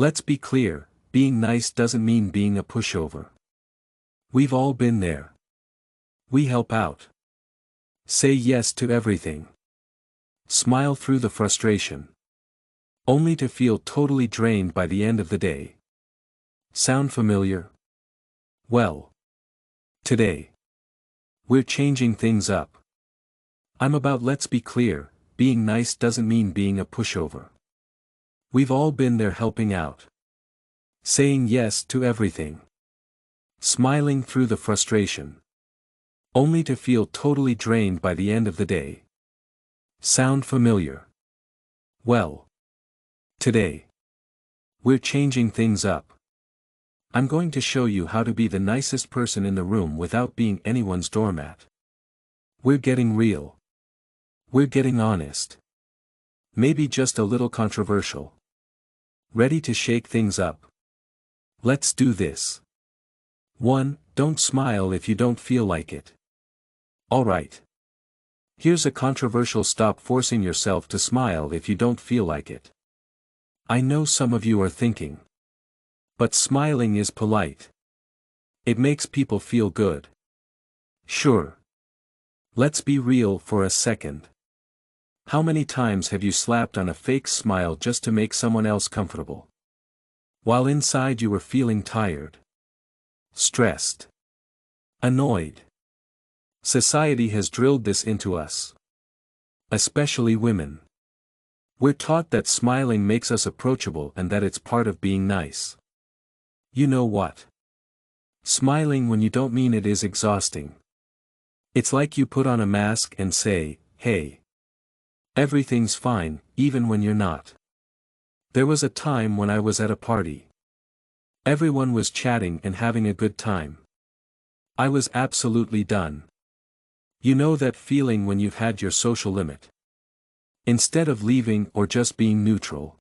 Let's be clear, being nice doesn't mean being a pushover. We've all been there. We help out. Say yes to everything. Smile through the frustration. Only to feel totally drained by the end of the day. Sound familiar? Well, today, we're changing things up. I'm about let's be clear, being nice doesn't mean being a pushover. We've all been there helping out. Saying yes to everything. Smiling through the frustration. Only to feel totally drained by the end of the day. Sound familiar? Well, today, we're changing things up. I'm going to show you how to be the nicest person in the room without being anyone's doormat. We're getting real. We're getting honest. Maybe just a little controversial. Ready to shake things up? Let's do this. 1. Don't smile if you don't feel like it. Alright. Here's a controversial: stop forcing yourself to smile if you don't feel like it. I know some of you are thinking. But smiling is polite. It makes people feel good. Sure. Let's be real for a second. How many times have you slapped on a fake smile just to make someone else comfortable? While inside you were feeling tired. Stressed. Annoyed. Society has drilled this into us. Especially women. We're taught that smiling makes us approachable and that it's part of being nice. You know what? Smiling when you don't mean it is exhausting. It's like you put on a mask and say, hey, everything's fine, even when you're not. There was a time when I was at a party. Everyone was chatting and having a good time. I was absolutely done. You know that feeling when you've had your social limit. Instead of leaving or just being neutral,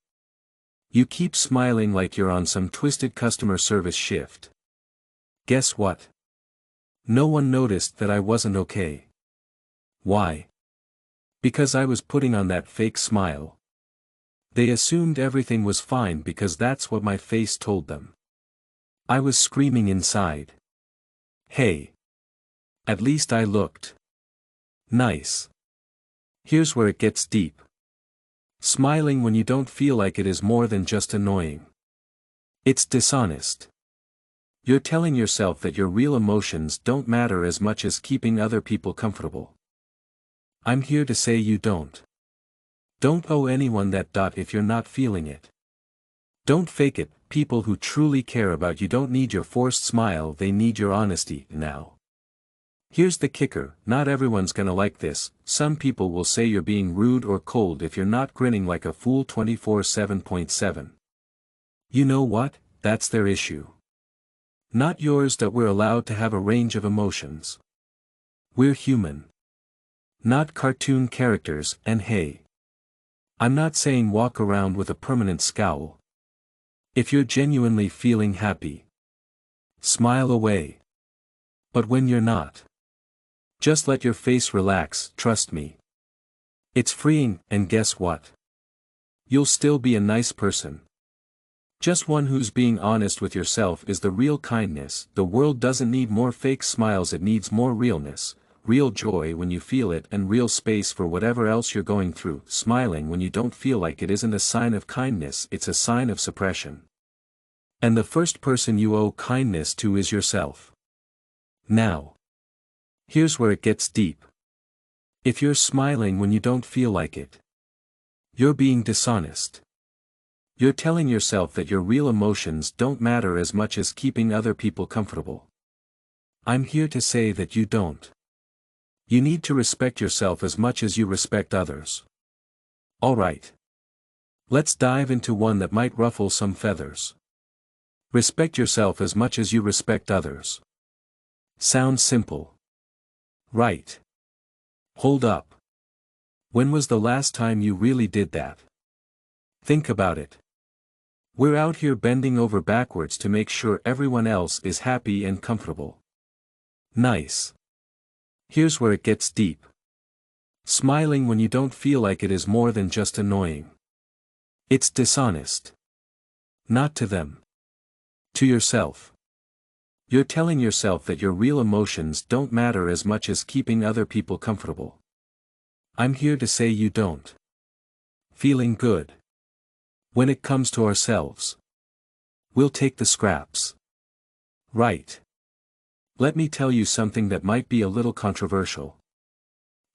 you keep smiling like you're on some twisted customer service shift. Guess what? No one noticed that I wasn't okay. Why? Because I was putting on that fake smile. They assumed everything was fine because that's what my face told them. I was screaming inside. Hey! At least I looked nice. Here's where it gets deep. Smiling when you don't feel like it is more than just annoying. It's dishonest. You're telling yourself that your real emotions don't matter as much as keeping other people comfortable. I'm here to say you don't. Don't owe anyone that. If you're not feeling it. Don't fake it. People who truly care about you don't need your forced smile, they need your honesty now. Here's the kicker, not everyone's gonna like this. Some people will say you're being rude or cold if you're not grinning like a fool 24/7. You know what? That's their issue. Not yours. That we're allowed to have a range of emotions. We're human. Not cartoon characters. And hey, I'm not saying walk around with a permanent scowl. If you're genuinely feeling happy, smile away. But when you're not, just let your face relax. Trust me. It's freeing, and guess what? You'll still be a nice person. Just one who's being honest with yourself is the real kindness. The world doesn't need more fake smiles, it needs more realness, real joy when you feel it, and real space for whatever else you're going through. Smiling when you don't feel like it isn't a sign of kindness, it's a sign of suppression. And the first person you owe kindness to is yourself. Now, here's where it gets deep. If you're smiling when you don't feel like it, you're being dishonest. You're telling yourself that your real emotions don't matter as much as keeping other people comfortable. I'm here to say that you don't. You need to respect yourself as much as you respect others. Alright. Let's dive into one that might ruffle some feathers. Respect yourself as much as you respect others. Sounds simple. Right. Hold up. When was the last time you really did that? Think about it. We're out here bending over backwards to make sure everyone else is happy and comfortable. Nice. Here's where it gets deep. Smiling when you don't feel like it is more than just annoying. It's dishonest. Not to them. To yourself. You're telling yourself that your real emotions don't matter as much as keeping other people comfortable. I'm here to say you don't. Feeling good. When it comes to ourselves, we'll take the scraps. Right. Let me tell you something that might be a little controversial.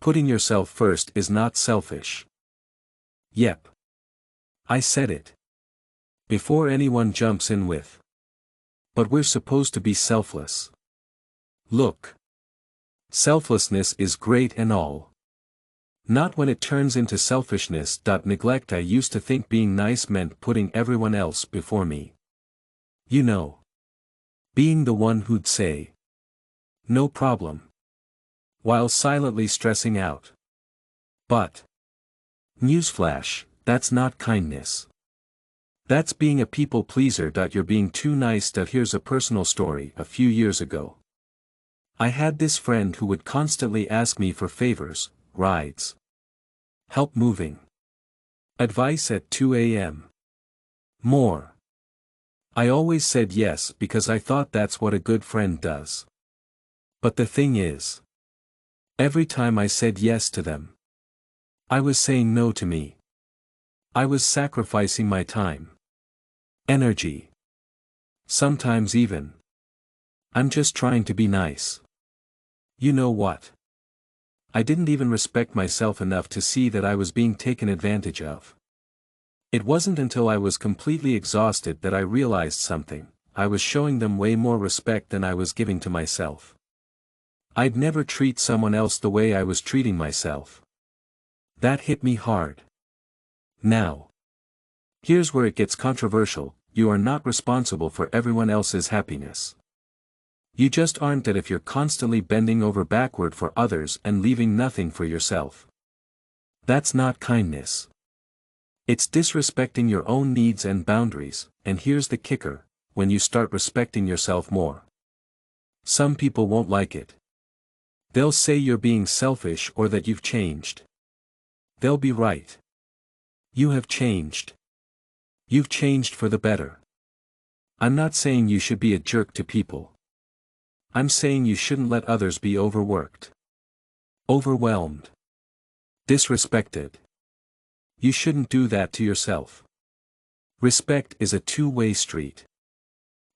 Putting yourself first is not selfish. Yep. I said it. Before anyone jumps in with. But we're supposed to be selfless. Look. Selflessness is great and all. Not when it turns into selfishness. Neglect. I used to think being nice meant putting everyone else before me. You know. Being the one who'd say, no problem, while silently stressing out. But, newsflash, that's not kindness. That's being a people pleaser. You're being too nice. Here's a personal story. A few years ago, I had this friend who would constantly ask me for favors, rides, help moving, advice at 2 a.m. more. I always said yes because I thought that's what a good friend does. But the thing is, every time I said yes to them, I was saying no to me. I was sacrificing my time, energy. Sometimes even, I'm just trying to be nice. You know what? I didn't even respect myself enough to see that I was being taken advantage of. It wasn't until I was completely exhausted that I realized something. I was showing them way more respect than I was giving to myself. I'd never treat someone else the way I was treating myself. That hit me hard. Now, here's where it gets controversial. You are not responsible for everyone else's happiness. You just aren't. That if you're constantly bending over backward for others and leaving nothing for yourself, that's not kindness. It's disrespecting your own needs and boundaries. And here's the kicker, when you start respecting yourself more, some people won't like it. They'll say you're being selfish or that you've changed. They'll be right. You have changed. You've changed for the better. I'm not saying you should be a jerk to people. I'm saying you shouldn't let others be overworked, overwhelmed, disrespected. You shouldn't do that to yourself. Respect is a two-way street.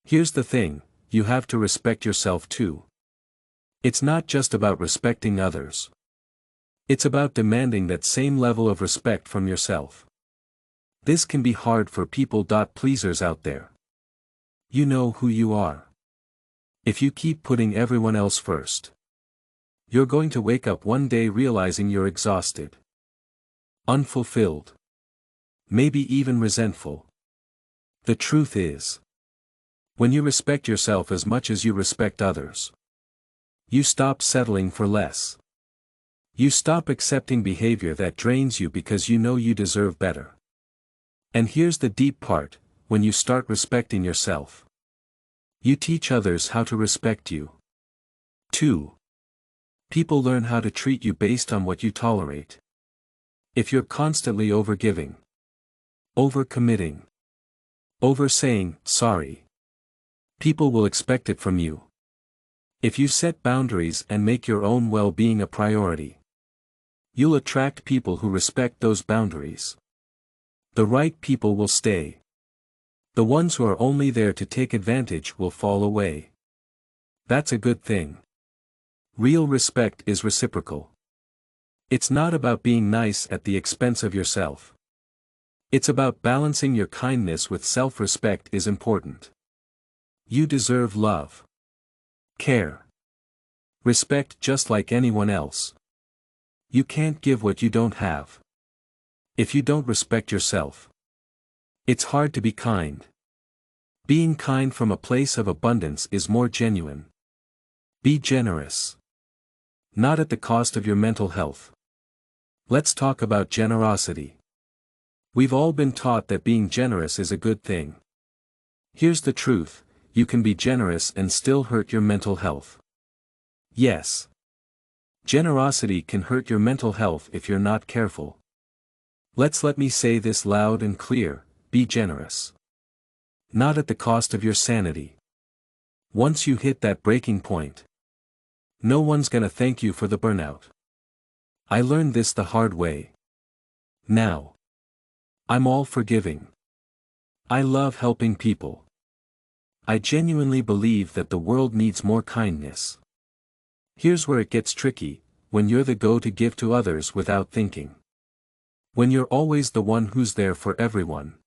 Here's the thing, you have to respect yourself too. It's not just about respecting others. It's about demanding that same level of respect from yourself. This can be hard for people. Pleasers out there. You know who you are. If you keep putting everyone else first, you're going to wake up one day realizing you're exhausted, unfulfilled, maybe even resentful. The truth is, when you respect yourself as much as you respect others, you stop settling for less. You stop accepting behavior that drains you because you know you deserve better. And here's the deep part, when you start respecting yourself, you teach others how to respect you. 2. People learn how to treat you based on what you tolerate. If you're constantly overgiving, overcommitting, over saying sorry, people will expect it from you. If you set boundaries and make your own well-being a priority, you'll attract people who respect those boundaries. The right people will stay. The ones who are only there to take advantage will fall away. That's a good thing. Real respect is reciprocal. It's not about being nice at the expense of yourself. It's about balancing your kindness with self-respect is important. You deserve love, care, respect just like anyone else. You can't give what you don't have. If you don't respect yourself, it's hard to be kind. Being kind from a place of abundance is more genuine. Be generous. Not at the cost of your mental health. Let's talk about generosity. We've all been taught that being generous is a good thing. Here's the truth, you can be generous and still hurt your mental health. Yes. Generosity can hurt your mental health if you're not careful. Let me say this loud and clear, be generous. Not at the cost of your sanity. Once you hit that breaking point, no one's gonna thank you for the burnout. I learned this the hard way. Now, I'm all forgiving. I love helping people. I genuinely believe that the world needs more kindness. Here's where it gets tricky, when you're the go to give to others without thinking. When you're always the one who's there for everyone.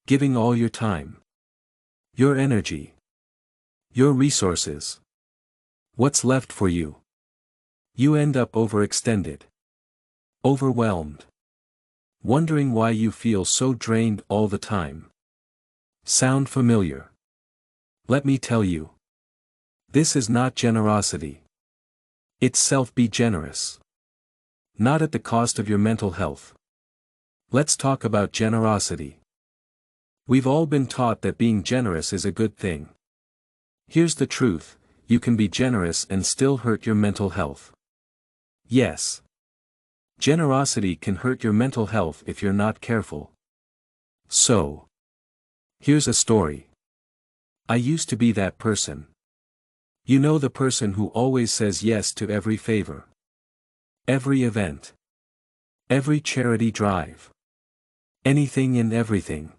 Giving all your time. Your energy. Your resources. What's left for you? You end up overextended. Overwhelmed. Wondering why you feel so drained all the time. Sound familiar? Let me tell you. This is not generosity. It's be generous. Not at the cost of your mental health. Let's talk about generosity. We've all been taught that being generous is a good thing. Here's the truth, you can be generous and still hurt your mental health. Yes. Generosity can hurt your mental health if you're not careful. So, here's a story. I used to be that person. You know, the person who always says yes to every favor. Every event. Every charity drive. Anything and everything.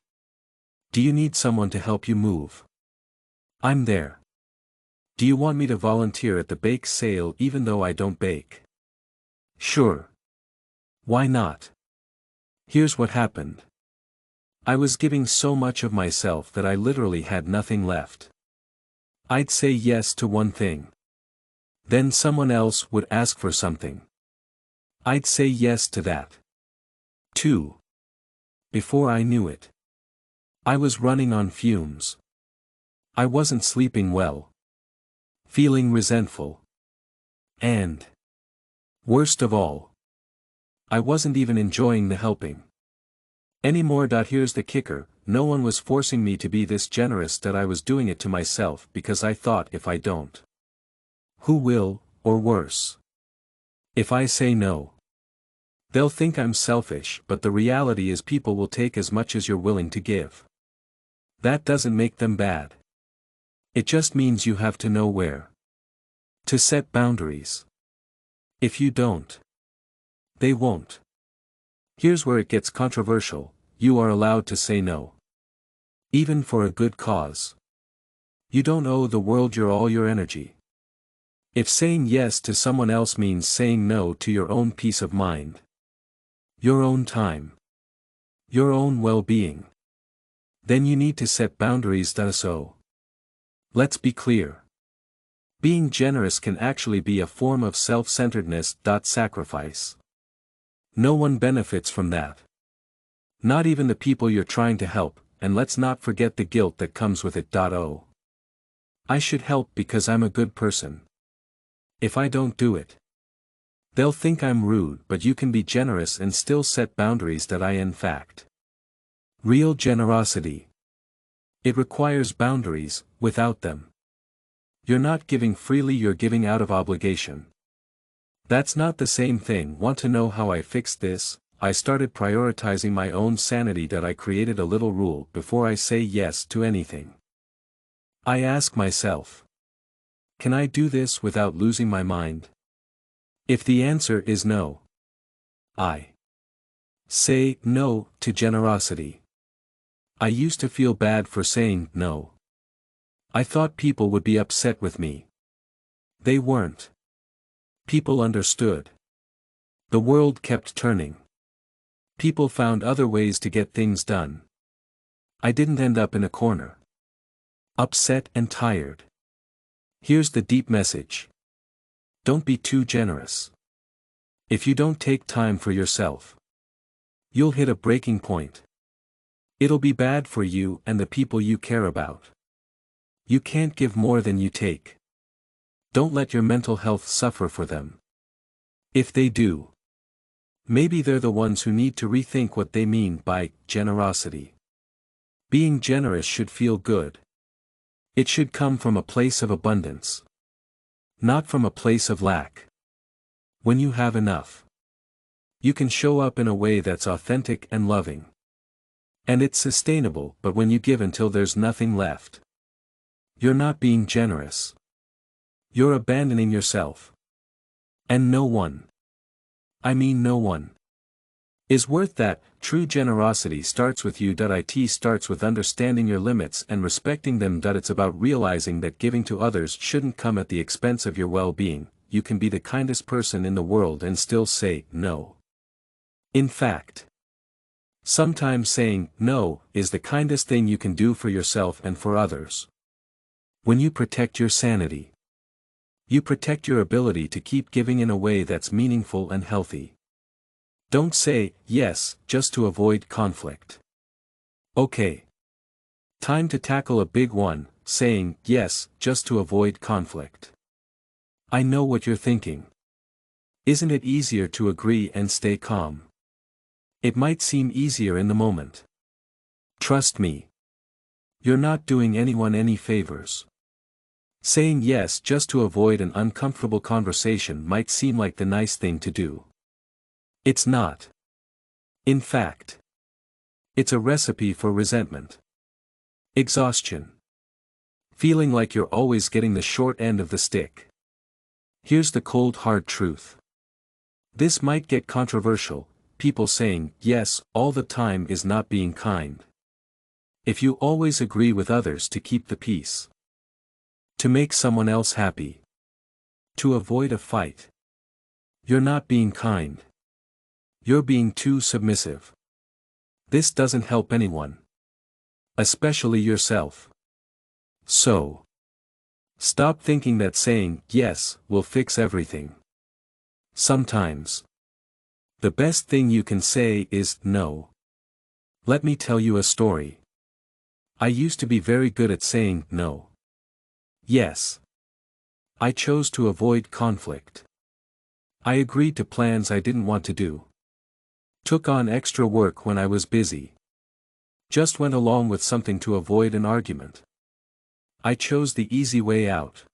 Do you need someone to help you move? I'm there. Do you want me to volunteer at the bake sale even though I don't bake? Sure. Why not? Here's what happened. I was giving so much of myself that I literally had nothing left. I'd say yes to one thing. Then someone else would ask for something. I'd say yes to that. 2. Before I knew it, I was running on fumes. I wasn't sleeping well. Feeling resentful. And, worst of all, I wasn't even enjoying the helping anymore. Here's the kicker, no one was forcing me to be this generous, that I was doing it to myself because I thought, if I don't, who will, or worse, if I say no, they'll think I'm selfish. But the reality is people will take as much as you're willing to give. That doesn't make them bad. It just means you have to know where to set boundaries. If you don't, they won't. Here's where it gets controversial, you are allowed to say no. Even for a good cause. You don't owe the world all your energy. If saying yes to someone else means saying no to your own peace of mind, your own time, your own well-being, then you need to set boundaries. So, let's be clear. Being generous can actually be a form of self-centeredness. Sacrifice. No one benefits from that. Not even the people you're trying to help, and let's not forget the guilt that comes with it. Oh. I should help because I'm a good person. If I don't do it, they'll think I'm rude. But you can be generous and still set boundaries. In fact, real generosity, it requires boundaries. Without them, you're not giving freely, you're giving out of obligation. That's not the same thing. Want to know how I fixed this? I started prioritizing my own sanity. I created a little rule before I say yes to anything. I ask myself, can I do this without losing my mind? If the answer is no, I say no to generosity. I used to feel bad for saying no. I thought people would be upset with me. They weren't. People understood. The world kept turning. People found other ways to get things done. I didn't end up in a corner, upset and tired. Here's the deep message. Don't be too generous. If you don't take time for yourself, you'll hit a breaking point. It'll be bad for you and the people you care about. You can't give more than you take. Don't let your mental health suffer for them. If they do, maybe they're the ones who need to rethink what they mean by generosity. Being generous should feel good. It should come from a place of abundance, not from a place of lack. When you have enough, you can show up in a way that's authentic and loving. And it's sustainable, but when you give until there's nothing left, you're not being generous. You're abandoning yourself. And no one, I mean no one, is worth that. True generosity starts with you. It starts with understanding your limits and respecting them. It's about realizing that giving to others shouldn't come at the expense of your well-being. You can be the kindest person in the world and still say no. In fact, sometimes saying no is the kindest thing you can do for yourself and for others. When you protect your sanity, you protect your ability to keep giving in a way that's meaningful and healthy. Don't say yes just to avoid conflict. Okay. Time to tackle a big one, saying yes just to avoid conflict. I know what you're thinking. Isn't it easier to agree and stay calm? It might seem easier in the moment. Trust me. You're not doing anyone any favors. Saying yes just to avoid an uncomfortable conversation might seem like the nice thing to do. It's not. In fact, it's a recipe for resentment. Exhaustion. Feeling like you're always getting the short end of the stick. Here's the cold hard truth. This might get controversial. People saying yes all the time is not being kind. If you always agree with others to keep the peace, to make someone else happy, to avoid a fight, you're not being kind. You're being too submissive. This doesn't help anyone, especially yourself. So, stop thinking that saying yes will fix everything. Sometimes, the best thing you can say is no. Let me tell you a story. I used to be very good at saying no. Yes. I chose to avoid conflict. I agreed to plans I didn't want to do. Took on extra work when I was busy. Just went along with something to avoid an argument. I chose the easy way out.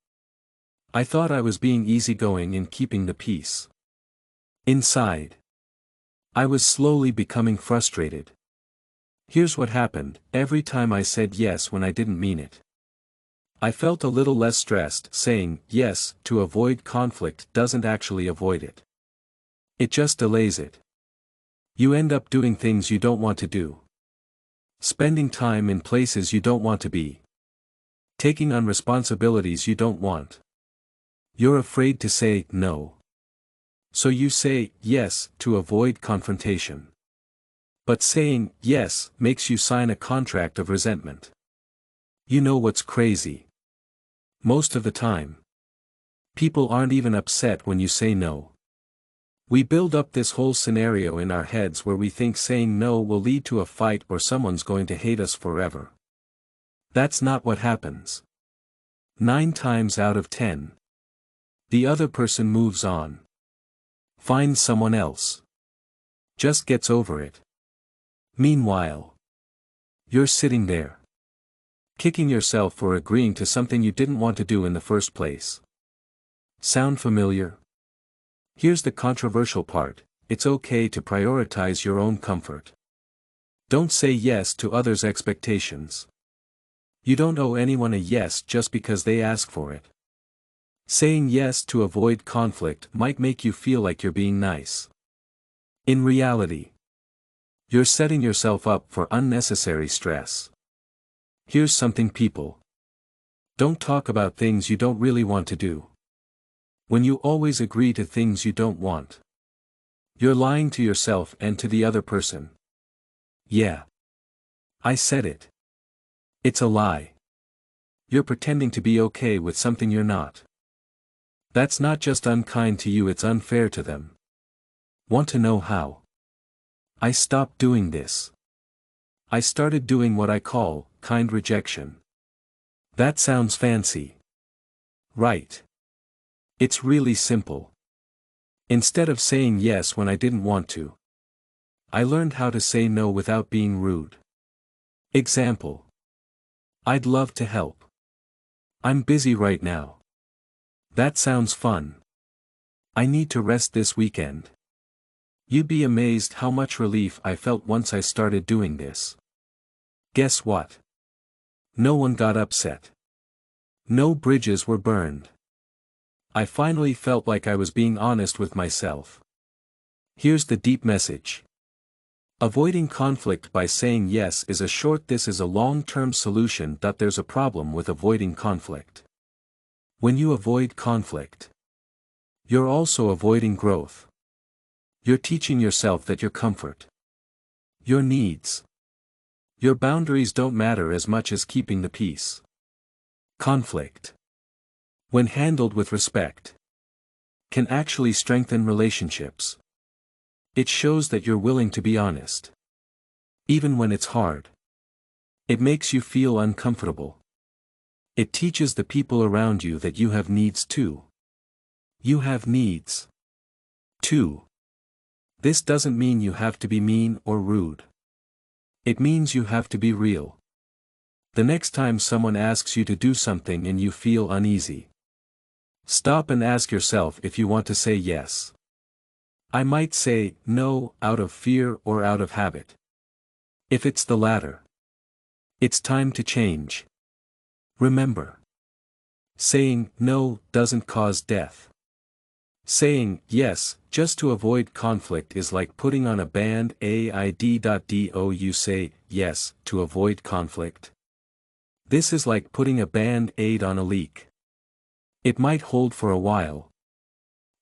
I thought I was being easygoing and keeping the peace. Inside, I was slowly becoming frustrated. Here's what happened: every time I said yes when I didn't mean it, I felt a little less stressed. Saying yes to avoid conflict doesn't actually avoid it. It just delays it. You end up doing things you don't want to do. Spending time in places you don't want to be. Taking on responsibilities you don't want. You're afraid to say no. So you say yes to avoid confrontation. But saying yes makes you sign a contract of resentment. You know what's crazy? Most of the time, people aren't even upset when you say no. We build up this whole scenario in our heads where we think saying no will lead to a fight or someone's going to hate us forever. That's not what happens. 9 times out of 10. The other person moves on. Finds someone else. Just gets over it. Meanwhile, you're sitting there, kicking yourself for agreeing to something you didn't want to do in the first place. Sound familiar? Here's the controversial part: it's okay to prioritize your own comfort. Don't say yes to others' expectations. You don't owe anyone a yes just because they ask for it. Saying yes to avoid conflict might make you feel like you're being nice. In reality, you're setting yourself up for unnecessary stress. Here's something people don't talk about: things you don't really want to do. When you always agree to things you don't want, you're lying to yourself and to the other person. Yeah. I said it. It's a lie. You're pretending to be okay with something you're not. That's not just unkind to you, it's unfair to them. Want to know how? I stopped doing this. I started doing what I call kind rejection. That sounds fancy. Right. It's really simple. Instead of saying yes when I didn't want to, I learned how to say no without being rude. Example: I'd love to help. I'm busy right now. That sounds fun. I need to rest this weekend. You'd be amazed how much relief I felt once I started doing this. Guess what? No one got upset. No bridges were burned. I finally felt like I was being honest with myself. Here's the deep message. Avoiding conflict by saying yes is a short, this is a long-term solution. There's a problem with avoiding conflict. When you avoid conflict, you're also avoiding growth. You're teaching yourself that your comfort, your needs, your boundaries don't matter as much as keeping the peace. Conflict, when handled with respect, can actually strengthen relationships. It shows that you're willing to be honest. Even when it's hard. It makes you feel uncomfortable. It teaches the people around you that you have needs too. You have needs too. This doesn't mean you have to be mean or rude. It means you have to be real. The next time someone asks you to do something and you feel uneasy, stop and ask yourself if you want to say yes. I might say no out of fear or out of habit. If it's the latter, it's time to change. Remember, saying no doesn't cause death. Saying yes just to avoid conflict is like putting on a band-aid. Do you say yes to avoid conflict? This is like putting a band-aid on a leak. It might hold for a while.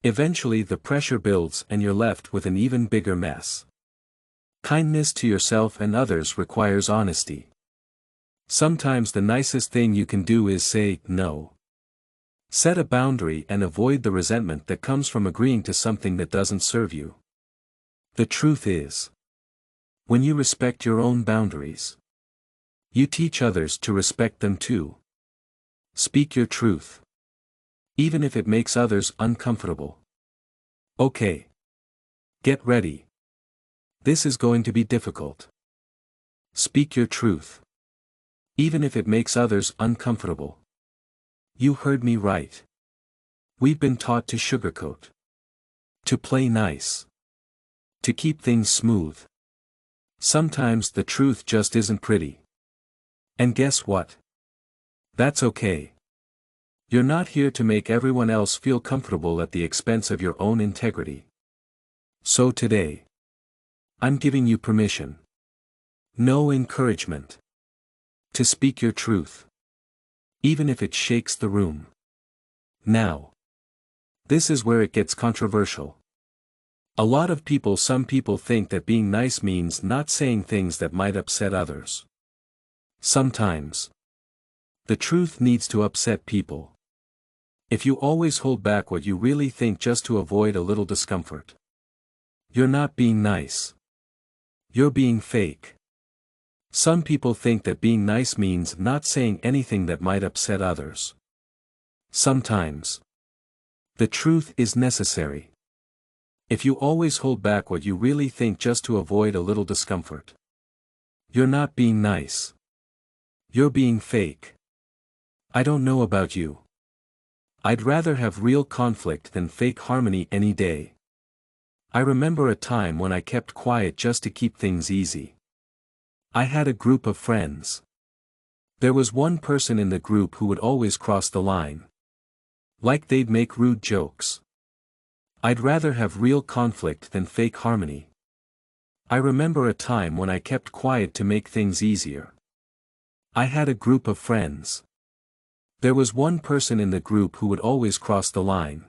Eventually the pressure builds and you're left with an even bigger mess. Kindness to yourself and others requires honesty. Sometimes the nicest thing you can do is say no. Set a boundary and avoid the resentment that comes from agreeing to something that doesn't serve you. The truth is, when you respect your own boundaries, you teach others to respect them too. Speak your truth, even if it makes others uncomfortable. Okay. Get ready. This is going to be difficult. Speak your truth, even if it makes others uncomfortable. You heard me right. We've been taught to sugarcoat, to play nice, to keep things smooth. Sometimes the truth just isn't pretty. And guess what? That's okay. You're not here to make everyone else feel comfortable at the expense of your own integrity. So today, I'm giving you permission. No encouragement. To speak your truth. Even if it shakes the room. Now. This is where it gets controversial. Some people think that being nice means not saying things that might upset others. Sometimes, the truth needs to upset people. If you always hold back what you really think just to avoid a little discomfort, you're not being nice. You're being fake. Some people think that being nice means not saying anything that might upset others. Sometimes, the truth is necessary. If you always hold back what you really think just to avoid a little discomfort, you're not being nice. You're being fake. I don't know about you. I'd rather have real conflict than fake harmony any day. I remember a time when I kept quiet just to keep things easy. I had a group of friends. There was one person in the group who would always cross the line. Like they'd make rude jokes. I'd rather have real conflict than fake harmony. I remember a time when I kept quiet to make things easier. I had a group of friends. There was one person in the group who would always cross the line.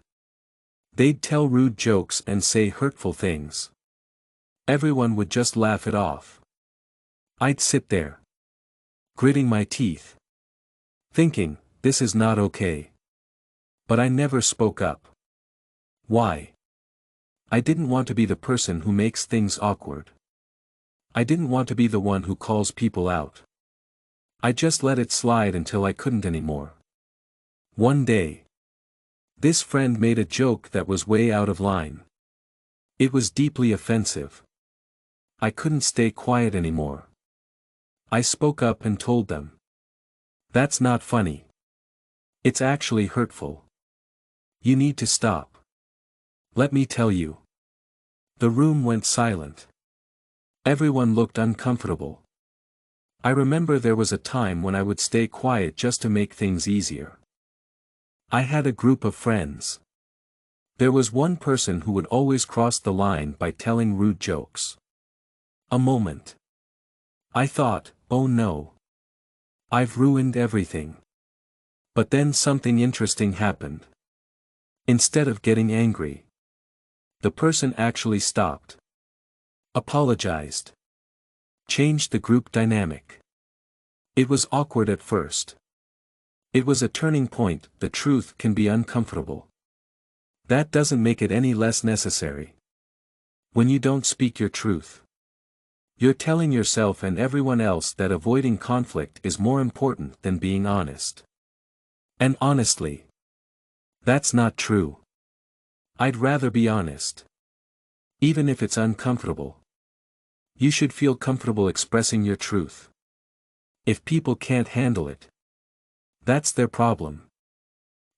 They'd tell rude jokes and say hurtful things. Everyone would just laugh it off. I'd sit there, gritting my teeth, thinking, this is not okay. But I never spoke up. Why? I didn't want to be the person who makes things awkward. I didn't want to be the one who calls people out. I just let it slide until I couldn't anymore. One day, this friend made a joke that was way out of line. It was deeply offensive. I couldn't stay quiet anymore. I spoke up and told them. That's not funny. It's actually hurtful. You need to stop. Let me tell you. The room went silent. Everyone looked uncomfortable. I remember there was a time when I would stay quiet just to make things easier. I had a group of friends. There was one person who would always cross the line by telling rude jokes. A moment. I thought, oh no. I've ruined everything. But then something interesting happened. Instead of getting angry, the person actually stopped. Apologized. Changed the group dynamic. It was awkward at first. It was a turning point. The truth can be uncomfortable. That doesn't make it any less necessary. When you don't speak your truth, you're telling yourself and everyone else that avoiding conflict is more important than being honest. And honestly, that's not true. I'd rather be honest. Even if it's uncomfortable. You should feel comfortable expressing your truth. If people can't handle it, that's their problem.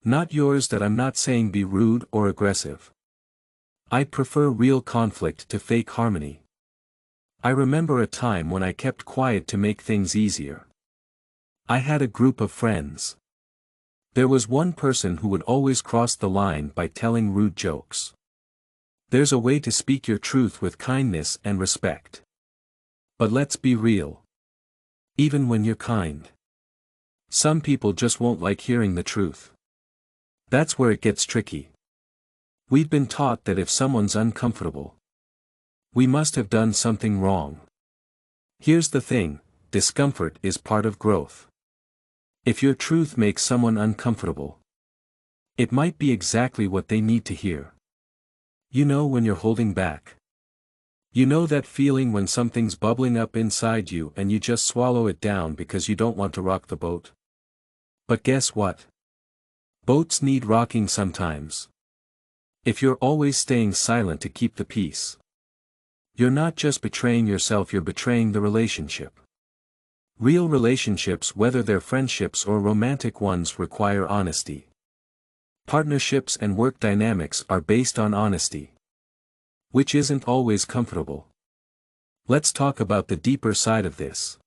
Not yours. That I'm not saying be rude or aggressive. I prefer real conflict to fake harmony. I remember a time when I kept quiet to make things easier. I had a group of friends. There was one person who would always cross the line by telling rude jokes. There's a way to speak your truth with kindness and respect. But let's be real. Even when you're kind, some people just won't like hearing the truth. That's where it gets tricky. We've been taught that if someone's uncomfortable, we must have done something wrong. Here's the thing, discomfort is part of growth. If your truth makes someone uncomfortable, it might be exactly what they need to hear. You know when you're holding back. You know that feeling when something's bubbling up inside you and you just swallow it down because you don't want to rock the boat? But guess what? Boats need rocking sometimes. If you're always staying silent to keep the peace, you're not just betraying yourself, you're betraying the relationship. Real relationships, whether they're friendships or romantic ones, require honesty. Partnerships and work dynamics are based on honesty, which isn't always comfortable. Let's talk about the deeper side of this.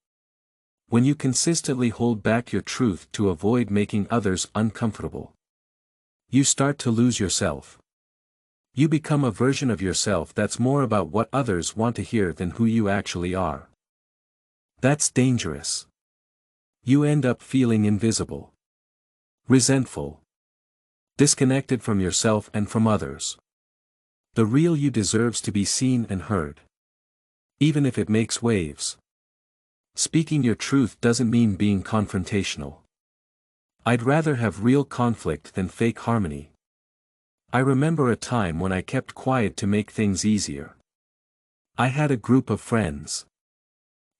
When you consistently hold back your truth to avoid making others uncomfortable, you start to lose yourself. You become a version of yourself that's more about what others want to hear than who you actually are. That's dangerous. You end up feeling invisible, resentful, disconnected from yourself and from others. The real you deserves to be seen and heard, even if it makes waves. Speaking your truth doesn't mean being confrontational. I'd rather have real conflict than fake harmony. I remember a time when I kept quiet to make things easier. I had a group of friends.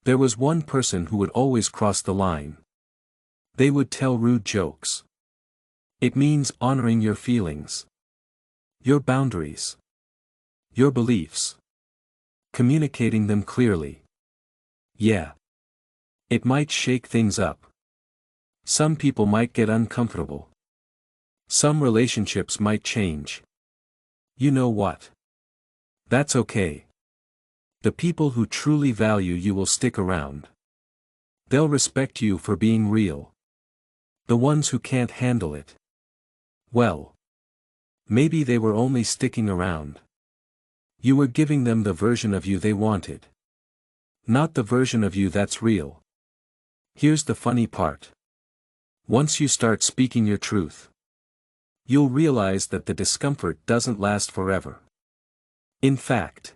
There was one person who would always cross the line. They would tell rude jokes. It means honoring your feelings, your boundaries, your beliefs, communicating them clearly. Yeah. It might shake things up. Some people might get uncomfortable. Some relationships might change. You know what? That's okay. The people who truly value you will stick around. They'll respect you for being real. The ones who can't handle it, well, maybe they were only sticking around. You were giving them the version of you they wanted, not the version of you that's real. Here's the funny part. Once you start speaking your truth, you'll realize that the discomfort doesn't last forever. In fact,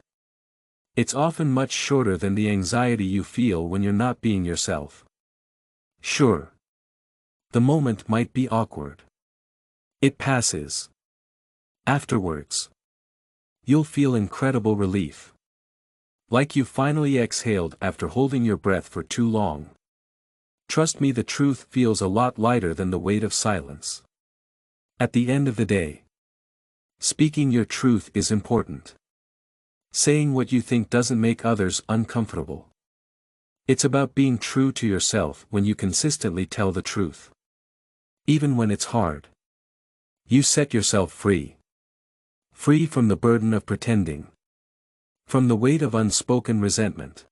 it's often much shorter than the anxiety you feel when you're not being yourself. Sure, the moment might be awkward. It passes. Afterwards, you'll feel incredible relief. Like you finally exhaled after holding your breath for too long. Trust me, the truth feels a lot lighter than the weight of silence. At the end of the day, speaking your truth is important. Saying what you think doesn't make others uncomfortable. It's about being true to yourself when you consistently tell the truth. Even when it's hard. You set yourself free. Free from the burden of pretending. From the weight of unspoken resentment.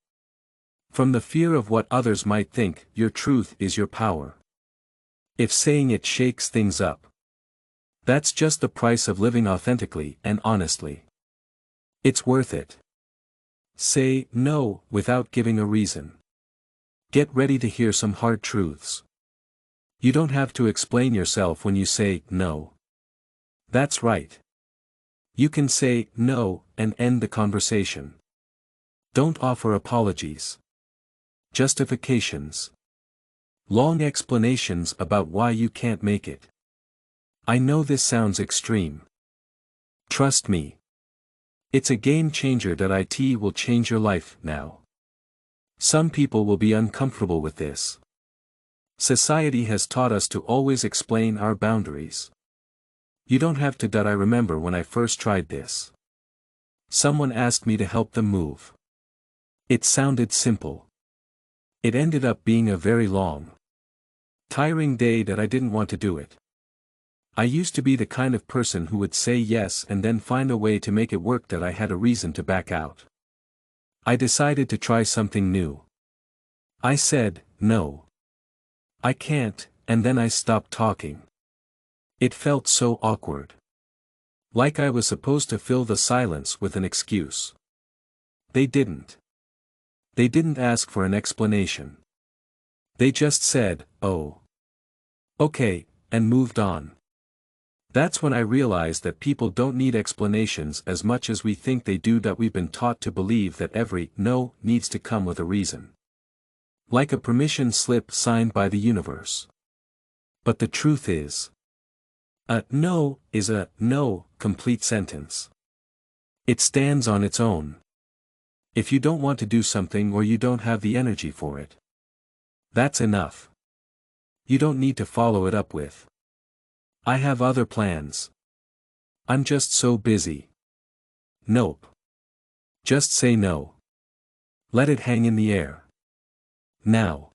From the fear of what others might think, your truth is your power. If saying it shakes things up, that's just the price of living authentically and honestly. It's worth it. Say no without giving a reason. Get ready to hear some hard truths. You don't have to explain yourself when you say no. That's right. You can say no and end the conversation. Don't offer apologies. Justifications. Long explanations about why you can't make it. I know this sounds extreme. Trust me. It's a game changer that it will change your life now. Some people will be uncomfortable with this. Society has taught us to always explain our boundaries. You don't have to. I remember when I first tried this. Someone asked me to help them move. It sounded simple. It ended up being a very long, tiring day that I didn't want to do it. I used to be the kind of person who would say yes and then find a way to make it work that I had a reason to back out. I decided to try something new. I said, no. I can't, and then I stopped talking. It felt so awkward. Like I was supposed to fill the silence with an excuse. They didn't. They didn't ask for an explanation. They just said, oh. Okay, and moved on. That's when I realized that people don't need explanations as much as we think they do. That we've been taught to believe that every no needs to come with a reason. Like a permission slip signed by the universe. But the truth is, a no is a no complete sentence. It stands on its own. If you don't want to do something or you don't have the energy for it, that's enough. You don't need to follow it up with, I have other plans. I'm just so busy. Nope. Just say no. Let it hang in the air. Now.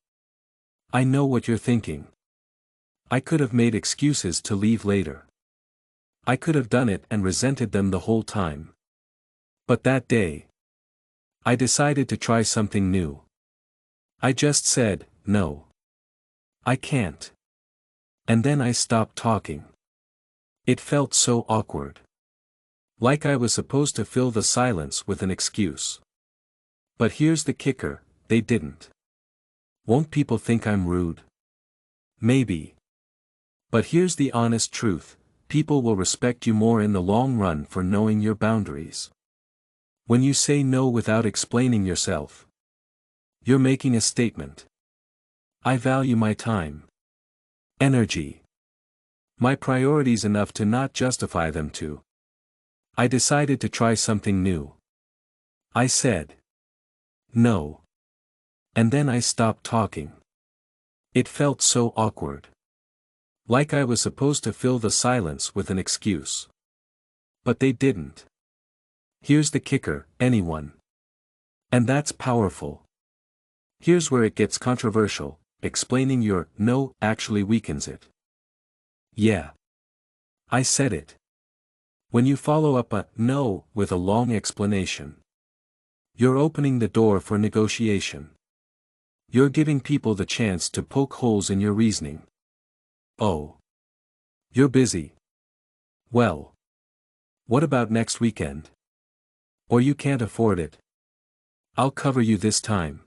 I know what you're thinking. I could have made excuses to leave later. I could have done it and resented them the whole time. But that day, I decided to try something new. I just said, no. I can't. And then I stopped talking. It felt so awkward. Like I was supposed to fill the silence with an excuse. But here's the kicker, they didn't. Won't people think I'm rude? Maybe. But here's the honest truth, people will respect you more in the long run for knowing your boundaries. When you say no without explaining yourself, you're making a statement. I value my time. Energy. My priorities enough to not justify them to. I decided to try something new. I said, no. And then I stopped talking. It felt so awkward. Like I was supposed to fill the silence with an excuse. But they didn't. Here's the kicker, anyone. And that's powerful. Here's where it gets controversial. Explaining your no actually weakens it. Yeah. I said it. When you follow up a no with a long explanation, you're opening the door for negotiation. You're giving people the chance to poke holes in your reasoning. Oh. You're busy. Well. What about next weekend? Or you can't afford it. I'll cover you this time.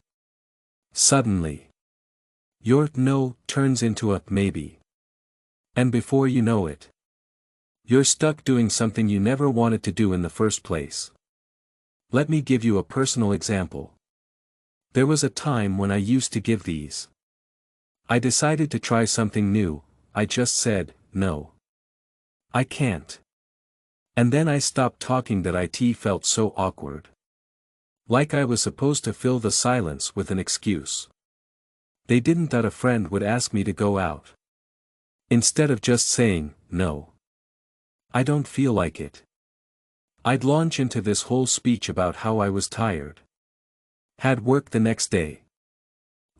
Suddenly. Your no turns into a maybe. And before you know it, you're stuck doing something you never wanted to do in the first place. Let me give you a personal example. There was a time when I used to give these. I decided to try something new, I just said, no. I can't. And then I stopped talking. That it felt so awkward. Like I was supposed to fill the silence with an excuse. They didn't. That a friend would ask me to go out. Instead of just saying, no. I don't feel like it. I'd launch into this whole speech about how I was tired. Had work the next day.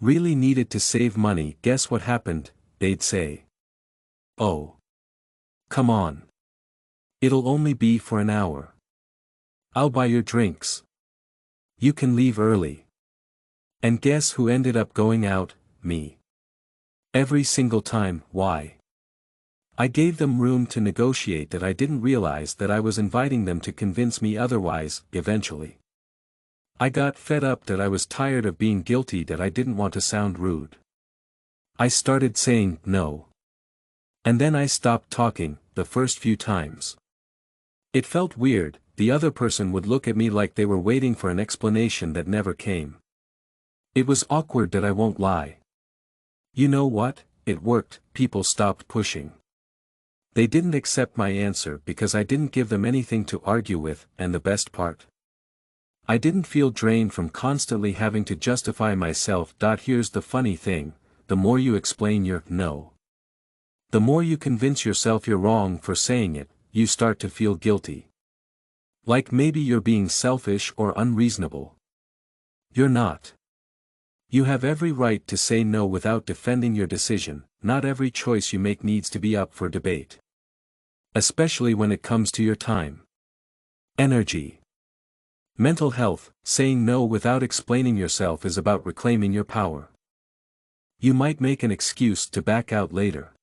Really needed to save money. Guess what happened, they'd say. Oh. Come on. It'll only be for an hour. I'll buy your drinks. You can leave early. And guess who ended up going out? Me. Every single time. Why? I gave them room to negotiate that I didn't realize that I was inviting them to convince me otherwise, eventually. I got fed up that I was tired of being guilty that I didn't want to sound rude. I started saying no. And then I stopped talking, the first few times. It felt weird, the other person would look at me like they were waiting for an explanation that never came. It was awkward that I won't lie. You know what? It worked, people stopped pushing. They didn't accept my answer because I didn't give them anything to argue with, and the best part? I didn't feel drained from constantly having to justify myself. Here's the funny thing, the more you explain your no, the more you convince yourself you're wrong for saying it, you start to feel guilty. Like maybe you're being selfish or unreasonable. You're not. You have every right to say no without defending your decision. Not every choice you make needs to be up for debate. Especially when it comes to your time. Energy. Mental health, saying no without explaining yourself is about reclaiming your power. You might make an excuse to back out later.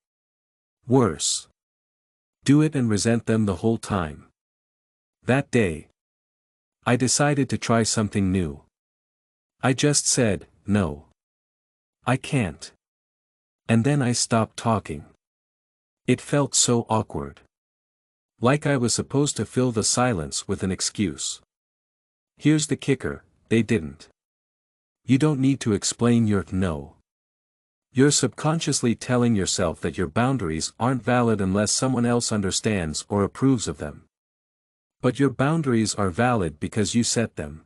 Worse. Do it and resent them the whole time. That day, I decided to try something new. I just said, no. I can't. And then I stopped talking. It felt so awkward. Like I was supposed to fill the silence with an excuse. Here's the kicker, they didn't. You don't need to explain your no. You're subconsciously telling yourself that your boundaries aren't valid unless someone else understands or approves of them. But your boundaries are valid because you set them.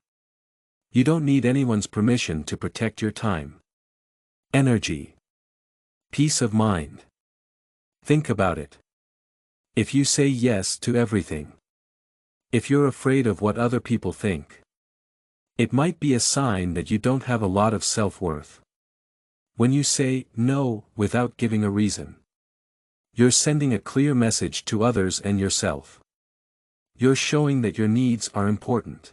You don't need anyone's permission to protect your time. Energy. Peace of mind. Think about it. If you say yes to everything. If you're afraid of what other people think. It might be a sign that you don't have a lot of self-worth. When you say no without giving a reason. You're sending a clear message to others and yourself. You're showing that your needs are important.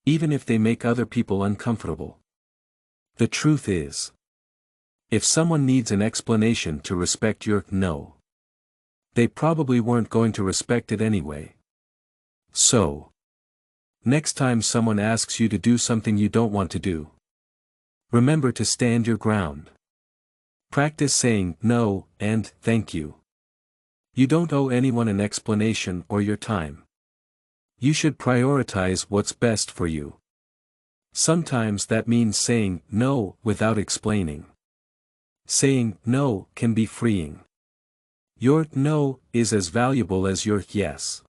Even if they make other people uncomfortable. The truth is, if someone needs an explanation to respect your no, they probably weren't going to respect it anyway. So, next time someone asks you to do something you don't want to do, remember to stand your ground. Practice saying no and thank you. You don't owe anyone an explanation or your time. You should prioritize what's best for you. Sometimes that means saying no without explaining. Saying no can be freeing. Your no is as valuable as your yes.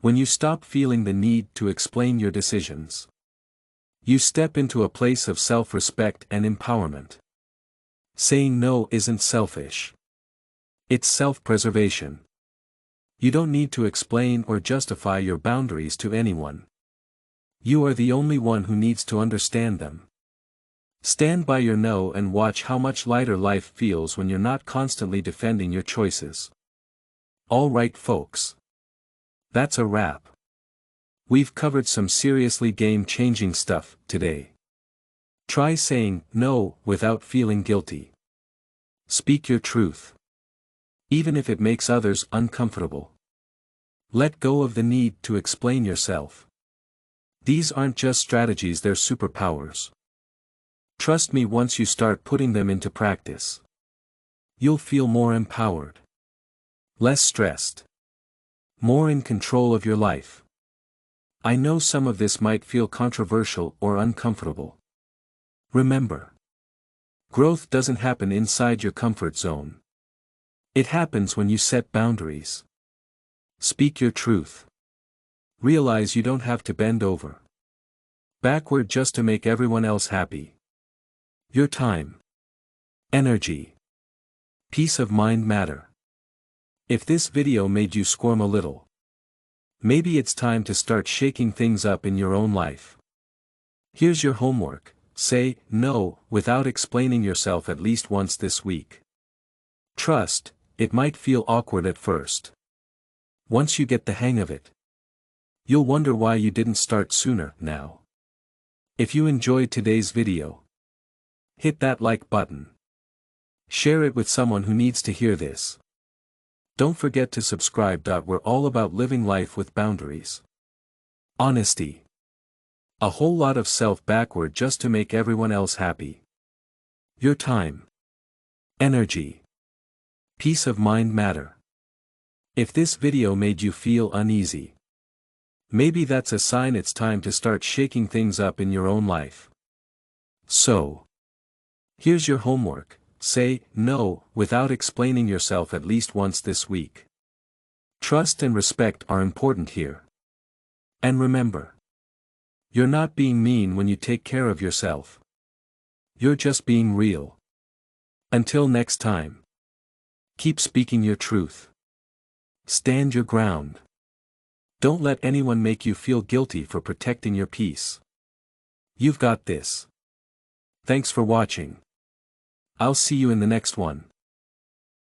When you stop feeling the need to explain your decisions, you step into a place of self-respect and empowerment. Saying no isn't selfish. It's self-preservation. You don't need to explain or justify your boundaries to anyone. You are the only one who needs to understand them. Stand by your no and watch how much lighter life feels when you're not constantly defending your choices. Alright folks. That's a wrap. We've covered some seriously game-changing stuff today. Try saying no without feeling guilty. Speak your truth. Even if it makes others uncomfortable. Let go of the need to explain yourself. These aren't just strategies, they're superpowers. Trust me, once you start putting them into practice, you'll feel more empowered. Less stressed. More in control of your life. I know some of this might feel controversial or uncomfortable. Remember, growth doesn't happen inside your comfort zone. It happens when you set boundaries. Speak your truth. Realize you don't have to bend over backward just to make everyone else happy. Your time, energy, peace of mind matter. If this video made you squirm a little, maybe it's time to start shaking things up in your own life. Here's your homework: say no without explaining yourself at least once this week. Trust, it might feel awkward at first. Once you get the hang of it, you'll wonder why you didn't start sooner. Now, If you enjoyed today's video, hit that like button. Share it with someone who needs to hear this. Don't forget to subscribe. We're all about living life with boundaries. Honesty. A whole lot of self backward just to make everyone else happy. Your time. Energy. Peace of mind matter. If this video made you feel uneasy, maybe that's a sign it's time to start shaking things up in your own life. So, here's your homework: say no without explaining yourself at least once this week. Trust and respect are important here. And remember, you're not being mean when you take care of yourself. You're just being real. Until next time, keep speaking your truth. Stand your ground. Don't let anyone make you feel guilty for protecting your peace. You've got this. Thanks for watching. I'll see you in the next one.